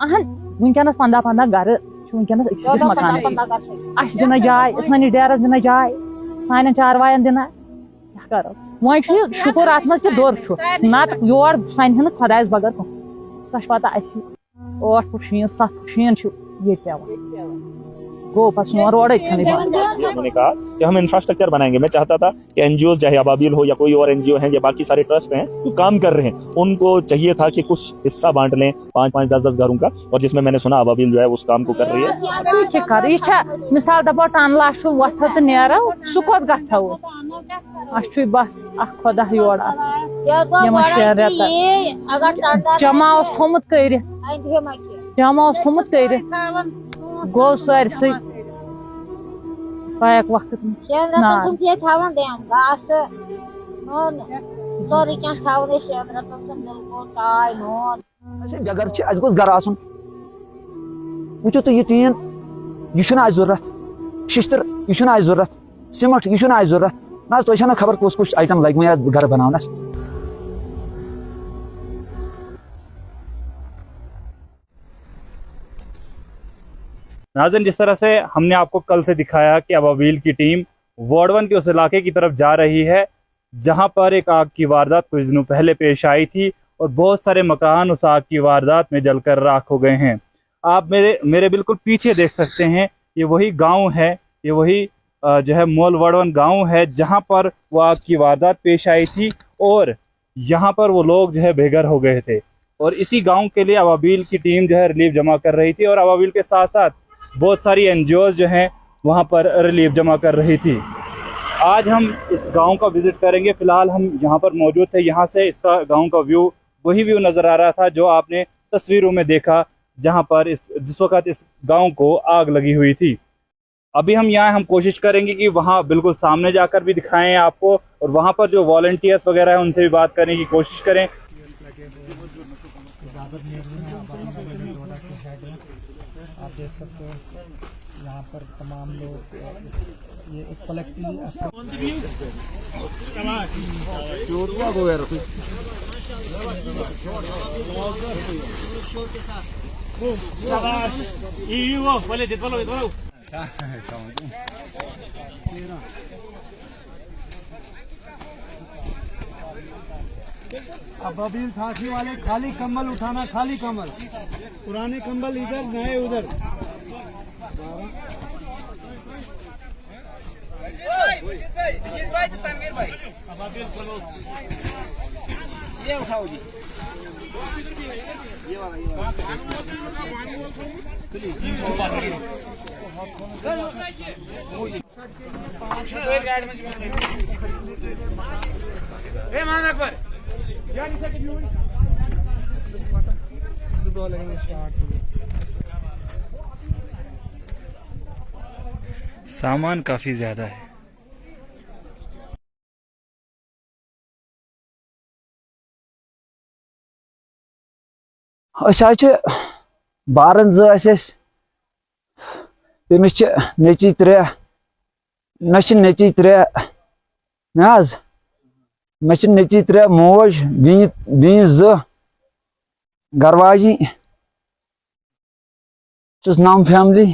अहन वनकस 15 घर वनकस अकिस मकान दिन जाए सन डेरस दिन जाए सान चारवायन दिन क्या करो वो शुक्र अत मज दोर नत योर सन खुदायस बगैर सह पता 8 फुट शीन 7 फुट शीन ये गो पसों रोड उन्होंने कहा कि हम इंफ्रास्ट्रक्चर बनाएंगे। मैं चाहता था कि एनजीओ चाहे अबाबिल हो या कोई और एनजीओ हैं या बाकी सारे ट्रस्ट हैं जो काम कर रहे हैं, उनको चाहिए था कि कुछ हिस्सा बांट लें 5-5, 10-10 घरों का, और जिसमें मैंने सुना अबाबिल जो है उस काम को कर रही है। मिसाल दपो टन लाश वथ तो नेरो सह कत गो अस बस खुदा योर जमा थोमुत कर गो सारसे पैक वक्त बगर गोस गर आसन वो तो यह टीन यह जरूरत शिश्तर यह जरूरत सीमेंट यह जरूरत ना तुम खबर कुछ आइटम लग मे घर बनानस। नाज़रीन, जिस तरह से हमने आपको कल से दिखाया कि अबाबिल की टीम वार्ड 1 के उस इलाके की तरफ जा रही है जहां पर एक आग की वारदात कुछ दिनों पहले पेश आई थी और बहुत सारे मकान उस आग की वारदात में जलकर राख हो गए हैं। आप मेरे बिल्कुल पीछे देख सकते हैं, ये वही गांव है, ये वही जो है मोल वार्ड 1 गाँव है जहाँ पर वो आग की वारदात पेश आई थी और यहाँ पर वो लोग जो है बेघर हो गए थे। और इसी गाँव के लिए अबाबिल की टीम जो है रिलीफ जमा कर रही थी और अबाबिल के साथ साथ बहुत सारी एनजीओज जो हैं वहाँ पर रिलीफ जमा कर रही थी। आज हम इस गांव का विज़िट करेंगे। फ़िलहाल हम यहाँ पर मौजूद थे, यहाँ से इसका गांव का व्यू वही व्यू नज़र आ रहा था जो आपने तस्वीरों में देखा जहाँ पर जिस वक्त इस गांव को आग लगी हुई थी। अभी हम यहाँ हम कोशिश करेंगे कि वहाँ बिल्कुल सामने जाकर भी दिखाएं आपको और वहाँ पर जो वॉलंटियर्स वगैरह हैं उनसे भी बात करने की कोशिश करें। आप देख सकते हो यहाँ पर तमाम लोग ये एक कलेक्टिवली अबाबिल ठाठी वाले खाली कंबल उठाना, खाली कंबल, पुराने कंबल इधर, नए उधर। ये उठाओ जी, ये वाला सामान काफी ज्यादा है। बारन तमिस नची 3 मे नची 3 मे नची 3 मोज बी 2 घरवाजी 9 फैमिली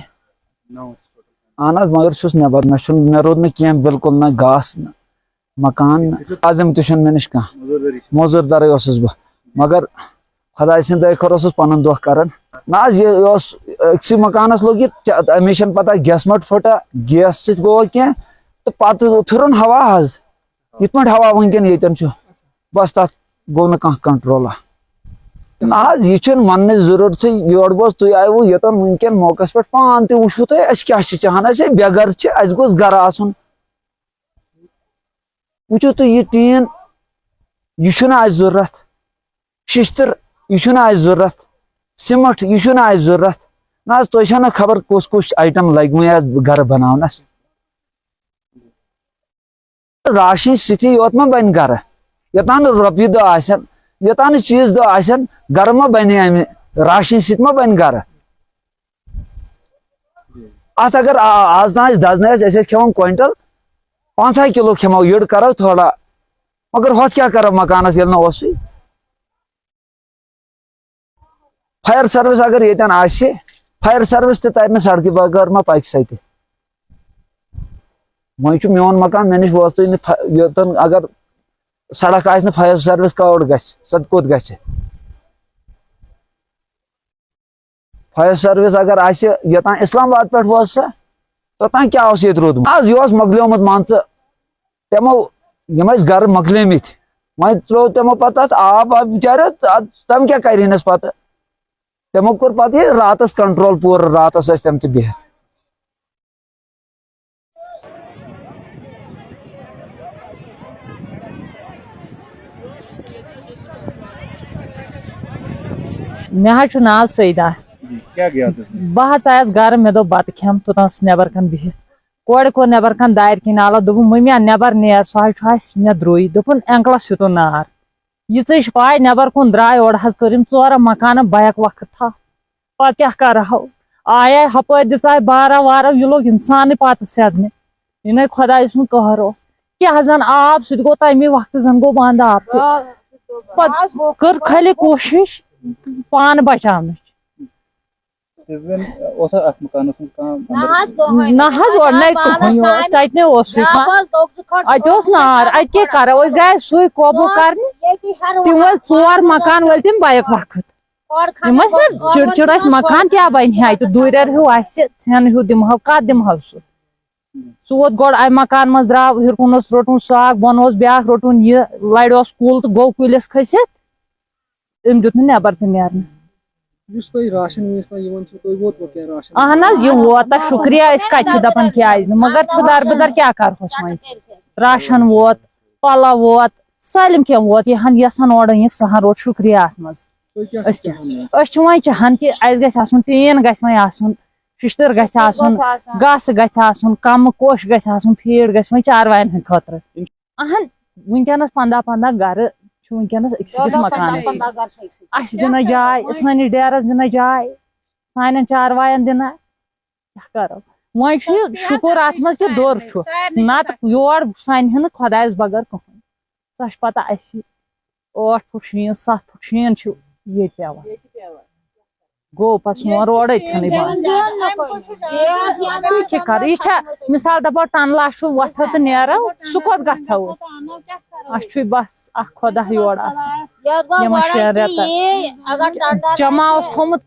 अहन मगर नबर मे रोद ना बिल्कुल ना घास ना मकान आजम तुम मे नश मोजूर दर बह मगर खुदा सद खर पन दह कर ना अक्स मकानस लोग अमेश पता गैस मट फटा गैस सो गो क्या तो पत फिर हवा इत हवा वनकन ये बस तथ गो न कंट्रोल ना यह मन जरूरत योर बोस तुम आयो योतन वनकन मौका पे पान तुम तुम क्या चाहान बेगर गोस गर आसन वो तो यह टीन यह जरूरत शिश्तर यह जरूरत सीमेंट यह जरूरत ना तुम खबर कुछ आइटम लग मे घर बनानस राशन सती योत मा बन घर योतान रोपये दह योतान चीज दह घर मा बन राशन सत मा बन घर अत अगर आज ना दजन खेवान क्विंटल 5 किलो खेमो यड़ करो थोड़ा मगर होत क्या करो मकानस ये ना فائر سروس اگر یتن آسہِ فائر سروس تہِ ترِ نہٕ سڑکہِ بغٲر ما پکہِ سۄ تہِ وۄنۍ چھُ میون مکان مےٚ نِش وٲژٕے نہٕ یوٚتن اگر سڑک آسہِ نہٕ فائر سروس کوٚت گژھِ سۄ کوٚت گژھِ فائر سروس اگر آسہِ یوٚتام اسلام آباد پٮ۪ٹھ وٲژ سۄ توٚتام کیٛاہ اوس ییٚتہِ روٗدمُت آز یہِ اوس مۄکلیومُت مان ژٕ تِمو یِم ٲسۍ گرٕ مۄکلیمٕتۍ وۄنۍ ترٛوو تِمو پتہٕ اتھ آب واب بِچاریو تِم کیٛاہ کرہنس پتہٕ تِمو کوٚر پتہٕ یہِ راتس کنٹرول پوٗرٕ راتس ٲسۍ تِم تہِ بِہِتھ مےٚ حظ چھُ ناو سعیدہ کیا گیا تھا بہٕ حظ آیس گرٕ مےٚ دوٚپ بتہٕ کھٮ۪م توٚتام ٲسٕس نٮ۪بر کن بِہِتھ کورِ کوٚر نٮ۪بر کن دارِ کِنۍ آلو دوٚپُن مٔمی نٮ۪بر نیر سُہ حظ چھُ اسہِ مےٚ درٛوے دوٚپُن اینکلس ہیوٚتُن نار یِژٕے چھِ پاے نٮ۪بر کُن درٛاے اورٕ حظ کٔرِم ژورن مکانن بیک وقت تھپھ پتہٕ کیٛاہ کرہو آیے ہپٲرۍ دِژاے بارہ وارہ یہِ لوٚگ انسانٕے پتہٕ سیدنہِ یِنَے خۄداے سُنٛد قہر اوس کیٛاہ زن آب سُہ تہِ گوٚو تمے وقتہٕ زن گوٚو بنٛد آب تہِ پتہٕ کٔر خٲلی کوٗشش پانہٕ بچاونٕچ اس دن اوسا اتھ مکانس منٛز کانٛہہ نہ حظ گۄڈٕنٕے کٕہٕنۍ اوس تتہِ نے اوسُے اتہِ اوس نار اتہِ کیٛاہ کرو أسۍ گٔیے سُے قوبوٗ کرنہِ تِم ٲسۍ ژور مکان وٲلۍ تِم بیک وقت یِم ٲسۍ نہ چِڑ چِڑ ٲسۍ مکان کیٛاہ بنہِ ہا اتہِ دوٗریر ہیوٗ آسہِ ژھٮ۪نہٕ ہیوٗ دِمہو کتھ دِمہو سُہ ووت گۄڈٕ امہِ مکان منٛز درٛاو ہیوٚر کُن اوس روٚٹمُت ساگ بۄنہٕ اوس بیاکھ روٚٹمُت یہِ لرِ اوس کُل تہٕ گوٚو کُلِس کھٔسِتھ أمۍ دیُت نہٕ نٮ۪بر تہِ نیرنہٕ اہن حظ یہِ ووت تتھ شُکریہ أسۍ کتہِ چھِ دپان کیٛازِ نہٕ مگر چھُ دربٕدر کیٛاہ کرہوس وۄنۍ راشن ووت پلو ووت سٲلِم کینٛہہ ووت یہِ ہن یژھان اورٕ أنِکھ سُہ ہن روٗد شُکریہ اتھ منٛز أسۍ چھِ وۄنۍ چاہان کہِ اسہِ گژھِ آسُن ٹیٖن گژھِ وۄنۍ آسُن شِشتٕر گژھِ آسُن گاسہٕ گژھِ آسُن کمہٕ کوٚش گژھِ آسُن فیٖڈ گژھِ وۄنۍ چاروایَن ہٕنٛدِ خٲطرٕ اہن وٕنکیٚنس 15 گرٕ چھُ وٕنکیٚنس أکِس أکِس مکانس اسہِ دِنہٕ جاے سٲنِس ڈیرس دِنہٕ جاے سانٮ۪ن چاروایَن دِنہٕ کیٛاہ کرو وۄنۍ چھُ یہِ شُکُر اتھ منٛز کہِ دوٚر چھُ نتہٕ یور سنہِ نہٕ خۄدایس بغٲر کٕہٕنۍ سۄ چھِ پتہ اسہِ 8 فُٹ شیٖن 7 فُٹ شیٖن چھُ ییٚتہِ پیوان گوٚو پتہٕ سون روڈے ژھٮ۪نٕے بنٛد کیٛاہ کرٕ یہِ چھا مِثال دپو ٹنلہٕ چھُ وۄتھو تہٕ نیرو سُہ کوٚت گژھو اسہِ چھُے بس اکھ خۄدا یور آسان یِمن 6 رٮ۪تن جمع اوس تھوٚمُت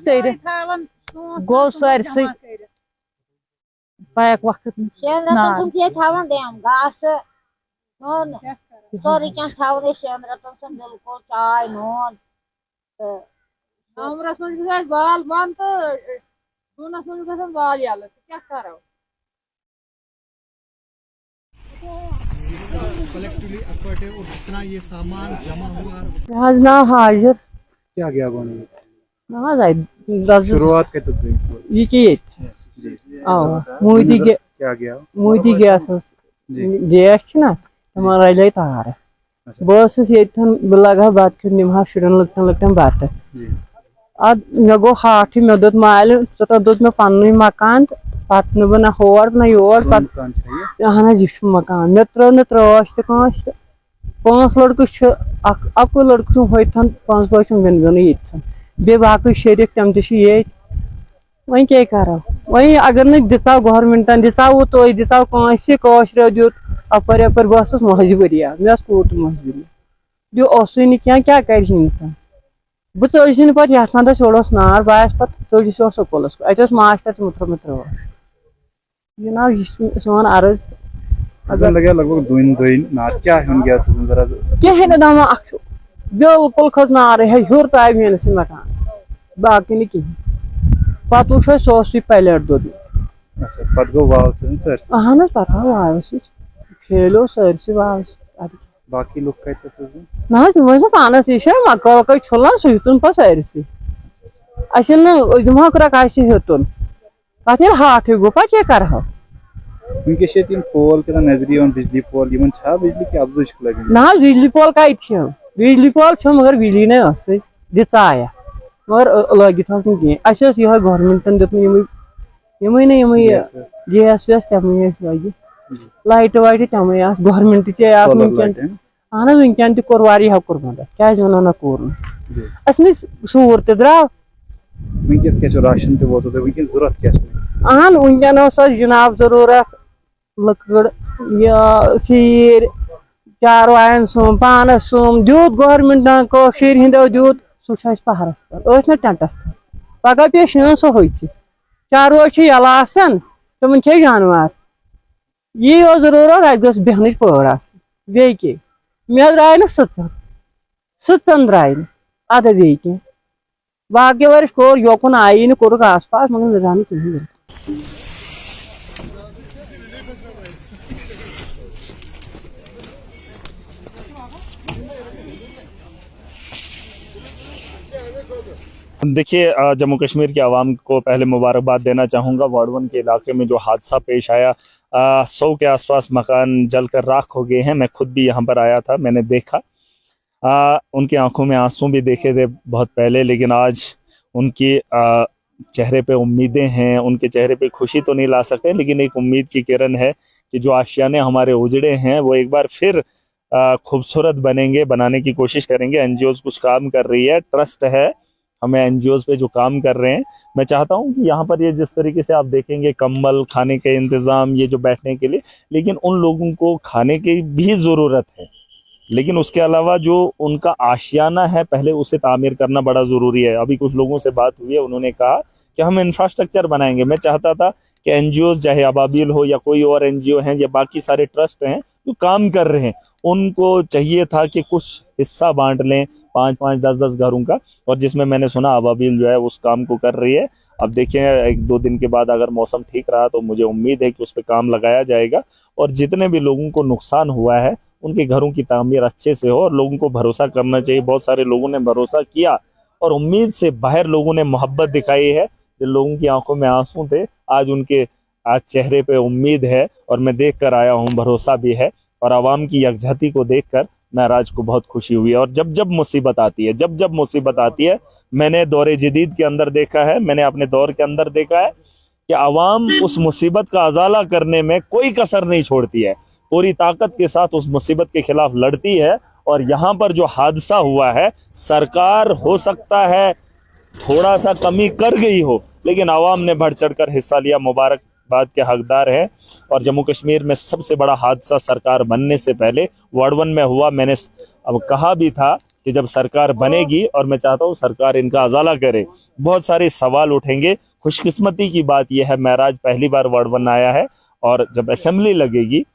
کٔرِتھ گوٚو سٲرسٕے بیک وقت سورُے کینٛہہ تھاوُن أسۍ 6 رٮ۪تن سُنٛد بِلکُل چاے نوٗن تہٕ نومبرس منٛز گژھِ اسہِ بال بنٛد تہٕ جوٗنس منٛز گژھن بال یَلہٕ تہٕ کیٛاہ کرو कलेक्टिवली एफर्ट है और जितना ये सामान जमा हुआ مےٚ حظ ناو حاجر کیا گیا گونے نہ حظ اَتہِ شروعات کتہِ گٔے یہِ چھِ ییٚتہِ اوا موٗدی کیا گیا موٗدی گیسس گیس چھُنہ تِمن رلے تارٕ بہٕ ٲسٕس ییٚتٮ۪ن بہٕ لگہٕ ہا بتہٕ کھیوٚن نِمہٕ ہا شُرٮ۪ن لۄکٹٮ۪ن بتہٕ ادٕ مےٚ گوٚو ہاٹھٕے مےٚ دوٚپ مالہِ توٚتن دوٚپ مےٚ پننُے مکان تہٕ پتہٕ نہٕ بہٕ نہ ہور نہ یور پتہٕ اہن حظ یہِ چھُ مکان مےٚ ترٲو نہٕ ترٲش تہِ کٲنٛسہِ تہٕ 5 لڑکہٕ چھِ اکُے لڑکہٕ چھُم ہوٚتھن 5 بٲے چھُم وِنوِنٕے ییٚتھن بیٚیہِ باقٕے شریٖک تِم تہِ چھِ ییٚتۍ وۄنۍ کیٛاہ کرو وۄنۍ اگر نہٕ دِژاو گورمینٹن دِژاوٕ تُہۍ دِژاو کٲنٛسہِ کٲشریو دیُت اپٲرۍ یپٲرۍ بہٕ ٲسٕس مٔہجبٔری مےٚ ٲس کوٗت مٔہجبٔری بیٚیہِ اوسُے نہٕ کینٛہہ کیٛاہ کرِ انسان بہٕ ژٔجۍ نہٕ پتہٕ یتھ منٛز ہیوٚر اوس نار بہٕ آیس پتہٕ ژٔجِس یور سکوٗلس اَتہِ اوس ماشٹر تِمو ترٛٲومٕژ ترٛٲش جناب یہِ چھُ سون عرض کِہینۍ نہٕ دپان اکھ بِلکُل کھٔژ نارٕے ہیوٚر تام میٲنِس مکان باقٕے نہٕ کِہینۍ پتہٕ وٕچھ اسہِ سُہ اوسُے پلیٹ دوٚدمُت اہن حظ پتہٕ آو واوٕ سۭتۍ پھیلیو سٲرسٕے واوٕ سۭتۍ نہ حظ تِم ٲسۍ نہٕ پانس یہِ چھا مکٲے وکٲے چھُلان سُہ ہیوٚتُن پتہٕ سٲرسٕے اَسہِ ییٚلہِ نہٕ أسۍ دِمہو کرٛکھ آسہِ ہیوٚتُن پتہٕ ییٚلہِ ہاٹھٕے گوٚو پتہٕ کیٛاہ کرہو نہ حظ بجلی پول کتہِ چھِ بجلی پول چھِ مگر بجلی نَے ٲسٕے دِژایکھ مگر لٲگِتھ ٲس نہٕ کینٛہہ اَسہِ اوس یِہوے گورمینٹن دیُتمُت یِمٕے یہِ گیس ویس تِمٕے ٲسۍ لٲگِتھ لایٹہٕ وایٹہٕ تِمٕے آسہٕ گورمینٹٕچے آسہٕ وٕنکیٚن اہن حظ ونکین تہِ کوٚر واریاہو کوٚر مدد کیازِ وَنو نہٕ کوٚر نہٕ اَسہِ نِش سوٗر تہِ درٛاو ونکس کیا راشن تہ ووت ونکس ضرورت کیا اہن ونکین اوس اَسہِ جناب ضروٗرت لٔکٕر یہِ سیٖر چاروایَن سُم پانس سُم دیُت گورمنٹن کٲشِر ہِنٛدیو دیُت سُہ چھُ اَسہِ پہرس تل ٲسۍ نہٕ ٹٮ۪نٹس تل پگہہ پیٚیہِ شیٖن سُہ ہوٚژِ چاروٲے چھِ یلہٕ آسان تِمن کھیٚیہِ جانوار یی اوس ضروٗرت اَسہِ گٔژھ بیٚہنٕچ پٲر آسٕنۍ بیٚیہِ کیٚنٛہہ مےٚ درٛاے نہٕ سٕژن درٛاے نہٕ اَدٕ بیٚیہِ کیٚنٛہہ باقٕے ؤرِش کوٚر یوکُن آیی نہٕ کوٚرُکھ آس پاس مگر مےٚ درٛاو نہٕ کِہیٖنۍ देखिए, जम्मू कश्मीर के आवाम को पहले मुबारकबाद देना चाहूँगा। वार्ड 1 के इलाके में जो हादसा पेश आया, 100 के आसपास मकान जलकर राख हो गए हैं। मैं खुद भी यहाँ पर आया था, मैंने देखा। उनकी आंखों में आंसू भी देखे थे बहुत पहले, लेकिन आज उनकी चेहरे पे उम्मीदें हैं। उनके चेहरे पे खुशी तो नहीं ला सकते, लेकिन एक उम्मीद की किरण है कि जो आशियाने हमारे उजड़े हैं वो एक बार फिर खूबसूरत बनेंगे, बनाने की कोशिश करेंगे। एनजीओज कुछ काम कर रही है, ट्रस्ट है हमें एनजीओज पे जो काम कर रहे हैं। मैं चाहता हूँ कि यहाँ पर ये जिस तरीके से आप देखेंगे कंबल, खाने के इंतज़ाम, ये जो बैठने के लिए, लेकिन उन लोगों को खाने की भी ज़रूरत है, लेकिन उसके अलावा जो उनका आशियाना है पहले उसे तामीर करना बड़ा ज़रूरी है। अभी कुछ लोगों से बात हुई है, उन्होंने कहा कि हम इंफ्रास्ट्रक्चर बनाएंगे। मैं चाहता था कि एनजीओज, चाहे अबाबिल हो या कोई और एनजीओ हैं या बाकी सारे ट्रस्ट हैं जो काम कर रहे हैं, उनको चाहिए था कि कुछ हिस्सा बांट लें 5-5, 10-10 घरों का। और जिसमें मैंने सुना अबाबिल जो है उस काम को कर रही है। अब देखिए 1-2 दिन के बाद अगर मौसम ठीक रहा तो मुझे उम्मीद है कि उस पर काम लगाया जाएगा और जितने भी लोगों को नुकसान हुआ है उनके घरों की तामीर अच्छे से हो। और लोगों को भरोसा करना चाहिए। बहुत सारे लोगों ने भरोसा किया और उम्मीद से बाहर लोगों ने मोहब्बत दिखाई है। जिन लोगों की आंखों में आंसू थे, आज उनके चेहरे पे उम्मीद है और मैं देख कर आया हूँ, भरोसा भी है। और आवाम की यकजहती को देखकर महराज को बहुत खुशी हुई। और जब जब मुसीबत आती है, मैंने दौरे जदीद के अंदर देखा है, मैंने अपने दौर के अंदर देखा है कि आवाम उस मुसीबत का अजाला करने में कोई कसर नहीं छोड़ती है, पूरी ताकत के साथ उस मुसीबत के खिलाफ लड़ती है। और यहाँ पर जो हादसा हुआ है, सरकार हो सकता है थोड़ा सा कमी कर गई हो, लेकिन आवाम ने बढ़ चढ़ कर हिस्सा लिया, मुबारकबाद के हकदार हैं। और जम्मू कश्मीर में सबसे बड़ा हादसा सरकार बनने से पहले वार्ड 1 में हुआ। मैंने अब कहा भी था कि जब सरकार बनेगी, और मैं चाहता हूँ सरकार इनका अजाला करे, बहुत सारे सवाल उठेंगे। खुशकिस्मती की बात यह है, महराज पहली बार वार्ड 1 आया है और जब असेंबली लगेगी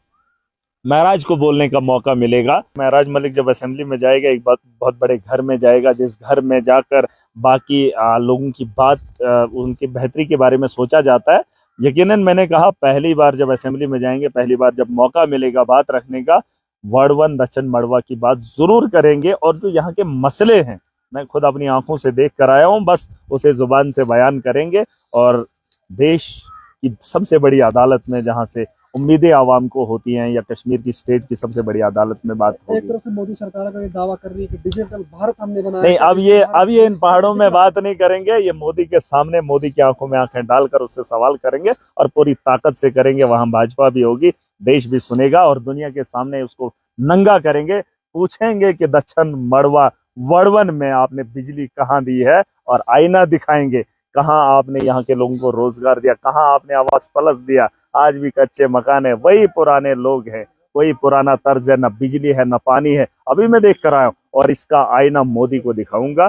महराज को बोलने का मौका मिलेगा। महराज मलिक जब असेंबली में जाएगा, एक बहुत बड़े घर में जाएगा, जिस घर में जाकर बाकी लोगों की बात, उनकी बेहतरी के बारे में सोचा जाता है। यकीनन मैंने कहा पहली बार जब असेंबली में जाएंगे, पहली बार जब मौका मिलेगा बात रखने का, वार्ड 1 दक्षिण मड़वा की बात ज़रूर करेंगे। और जो यहाँ के मसले हैं, मैं खुद अपनी आंखों से देख कर आया हूँ, बस उसे ज़ुबान से बयान करेंगे। और देश की सबसे बड़ी अदालत में जहाँ से उम्मीदें आवाम को होती हैं, या कश्मीर की स्टेट की सबसे बड़ी अदालत में बात होगी। एक तरफ से मोदी सरकार का ये दावा कर रही है कि डिजिटल भारत हमने बनाया। नहीं, अब ये इन पहाड़ों में बात नहीं करेंगे। ये मोदी के सामने, मोदी की आंखों में आंखें डालकर उससे सवाल करेंगे और पूरी ताकत से करेंगे। वहां भाजपा भी होगी, देश भी सुनेगा और दुनिया के सामने उसको नंगा करेंगे। पूछेंगे कि दक्षिण मड़वा वार्ड 1 में आपने बिजली कहाँ दी है, और आईना दिखाएंगे कहाँ आपने यहाँ के लोगों को रोजगार दिया, कहाँ आपने आवास प्लस दिया। आज भी कच्चे मकान है, वही पुराने लोग हैं, वही पुराना तर्ज है, न बिजली है न पानी है। अभी मैं देख कर आया हूँ और इसका आईना मोदी को दिखाऊंगा।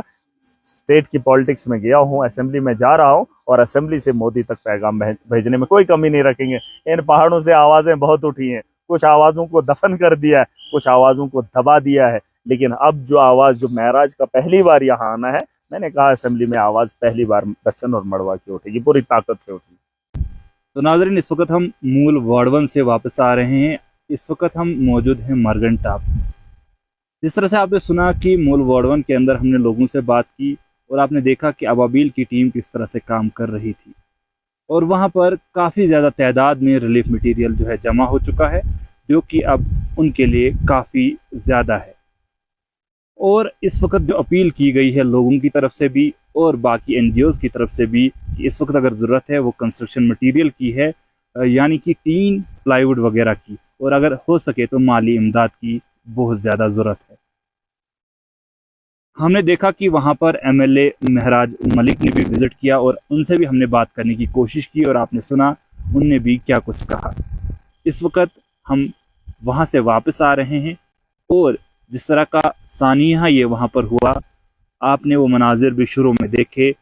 स्टेट की पॉलिटिक्स में गया हूँ, असेंबली में जा रहा हूँ और असेंबली से मोदी तक पैगाम भेजने में कोई कमी नहीं रखेंगे। इन पहाड़ों से आवाज़ें बहुत उठी हैं, कुछ आवाज़ों को दफन कर दिया है, कुछ आवाज़ों को दबा दिया है, लेकिन अब जो आवाज़, जो महराज का पहली बार यहाँ आना है, मैंने कहा असेंबली में आवाज़ पहली बार दक्षिण और मड़वा की उठेगी, पूरी ताकत से उठेगी। तो नाज़रीन, इस वक्त हम मूल वार्ड 1 से वापस आ रहे हैं। इस वक्त हम मौजूद हैं मरगन टाप। जिस तरह से आपने सुना कि मूल वार्ड 1 के अंदर हमने लोगों से बात की और आपने देखा कि अबाबिल की टीम किस तरह से काम कर रही थी, और वहाँ पर काफ़ी ज़्यादा तादाद में रिलीफ मटीरियल जो है जमा हो चुका है, जो कि अब उनके लिए काफ़ी ज़्यादा है। और इस वक्त जो अपील की गई है लोगों की तरफ से भी और बाकी एनजीओज़ की तरफ से भी, कि इस वक्त अगर ज़रूरत है वो कंस्ट्रक्शन मटीरियल की है, यानी कि टीन, प्लाईवुड वगैरह की, और अगर हो सके तो माली इमदाद की बहुत ज़्यादा ज़रूरत है। हमने देखा कि वहाँ पर MLA महराज मलिक ने भी विज़िट किया और उनसे भी हमने बात करने की कोशिश की और आपने सुना उनने भी क्या कुछ कहा। इस वक्त हम वहाँ से वापस आ रहे हैं और जिस तरह का सानिया ये वहाँ पर हुआ, आपने वो मनाजिर भी शुरू में देखे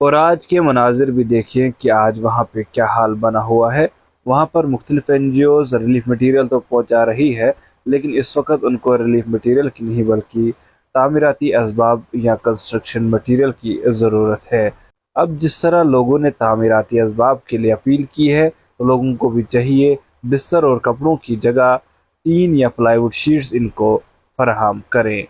और आज के मनाजिर भी देखें कि आज वहाँ पे क्या हाल बना हुआ है। वहाँ पर मुख्तलिफ NGOs रिलीफ मटीरियल तो पहुँचा रही है, लेकिन इस वक्त उनको रिलीफ मटीरियल की नहीं बल्कि तामीराती असबाब या कंस्ट्रक्शन मटीरियल की ज़रूरत है। अब जिस तरह लोगों ने तामीराती असबाब के लिए अपील की है, तो लोगों को भी चाहिए बिस्तर और कपड़ों की जगह टीन या प्लाईवुड शीट्स इनको फराहम करें।